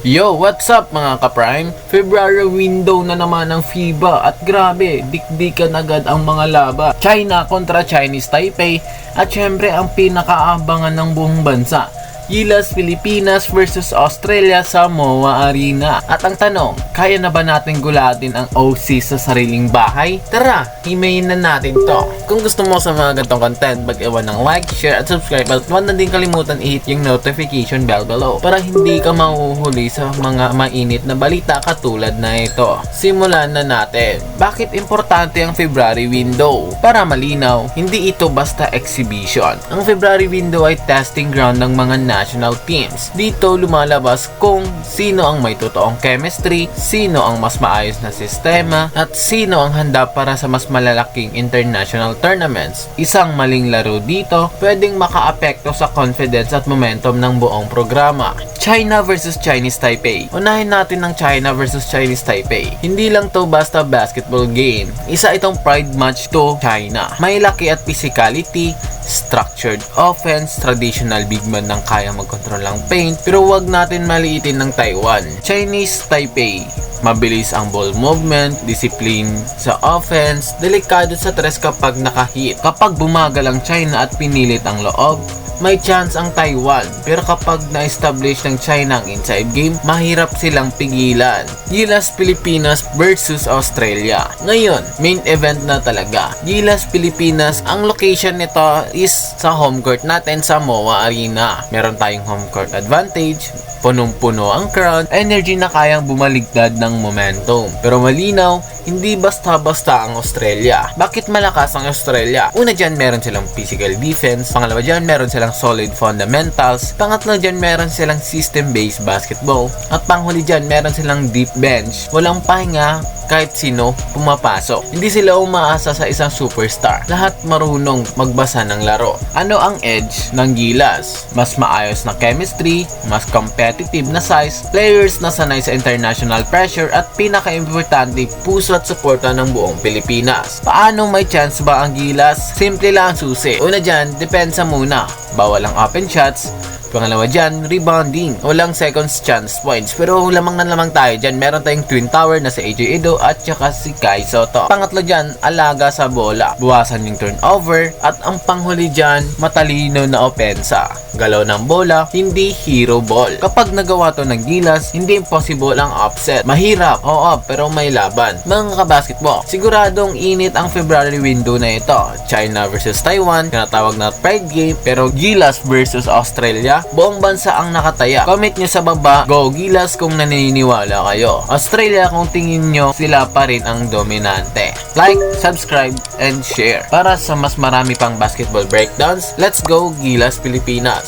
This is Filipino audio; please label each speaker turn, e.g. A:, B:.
A: Yo, what's up mga ka-prime? February window na naman ng FIBA at grabe, dikdikan agad ang mga laban. China kontra Chinese Taipei at syempre ang pinakaabangan ng buong bansa. Gilas Pilipinas versus Australia sa MOA Arena. At ang tanong, kaya na ba natin gulatin ang OC sa sariling bahay? Tara, himayin na natin to. Kung gusto mo sa mga ganitong content, mag-iwan ng like, share at subscribe at huwag na din kalimutan i-hit yung notification bell below para hindi ka mahuhuli sa mga mainit na balita katulad na ito. Simulan na natin. Bakit importante ang February window? Para malinaw, hindi ito basta exhibition. Ang February window ay testing ground ng mga national teams. Dito lumalabas kung sino ang may totoong chemistry, sino ang mas maayos na sistema, at sino ang handa para sa mas malalaking international tournaments. Isang maling laro dito, pwedeng makaapekto sa confidence at momentum ng buong programa. China versus Chinese Taipei. Unahin natin ng China versus Chinese Taipei. Hindi lang to basta basketball game. Isa itong pride match to China. May laki at physicality, structured offense, traditional big man ng kaya magkontrol ng paint, pero wag natin maliitin ng Taiwan. Chinese Taipei. Mabilis ang ball movement, discipline sa offense, delikado sa tres kapag nakahit. Kapag bumagal ang China at pinilit ang loob, may chance ang Taiwan. Pero kapag na-establish ng China ang inside game, mahirap silang pigilan. Gilas Pilipinas versus Australia. Ngayon, main event na talaga. Gilas Pilipinas, ang location nito is sa home court natin sa MOA Arena. Meron tayong home court advantage, punong-puno ang crowd, energy na kayang bumaligtad ng momentum. Pero malinaw, hindi basta-basta ang Australia. Bakit malakas ang Australia? Una dyan, meron silang physical defense. Pangalawa dyan, meron silang solid fundamentals. Pangatlo dyan, meron silang system-based basketball. At panghuli dyan, meron silang deep bench. Walang pahinga kahit sino pumapasok. Hindi sila umaasa sa isang superstar. Lahat marunong magbasa ng laro. Ano ang edge ng Gilas? Mas maayos na chemistry, mas competitive na size, players na sanay sa international pressure, at pinaka-importante, puso at suporta ng buong Pilipinas. Paano may chance ba ang Gilas? Simple lang ang susi. Una dyan, depensa muna. Bawal ang open shots. Pangalawa dyan, rebounding. Walang seconds chance points. Pero lamang na lamang tayo dyan. Meron tayong twin tower na si AJ Edo at saka si Kai Soto. Pangatlo dyan, alaga sa bola. Buwasan yung turnover. At ang panghuli dyan, matalino na opensa. Galaw ng bola, hindi hero ball. Kapag nagawa to ng Gilas, hindi impossible ang upset. Mahirap, oo, pero may laban. Mga kabasketball, siguradong init ang February window na ito. China versus Taiwan, tinatawag na pride game. Pero Gilas versus Australia, buong bansa ang nakataya. Comment nyo sa baba, go Gilas kung naniniwala kayo. Australia kung tingin nyo sila pa rin ang dominante. Like, subscribe, and share. Para sa mas marami pang basketball breakdowns, let's go Gilas Pilipinas!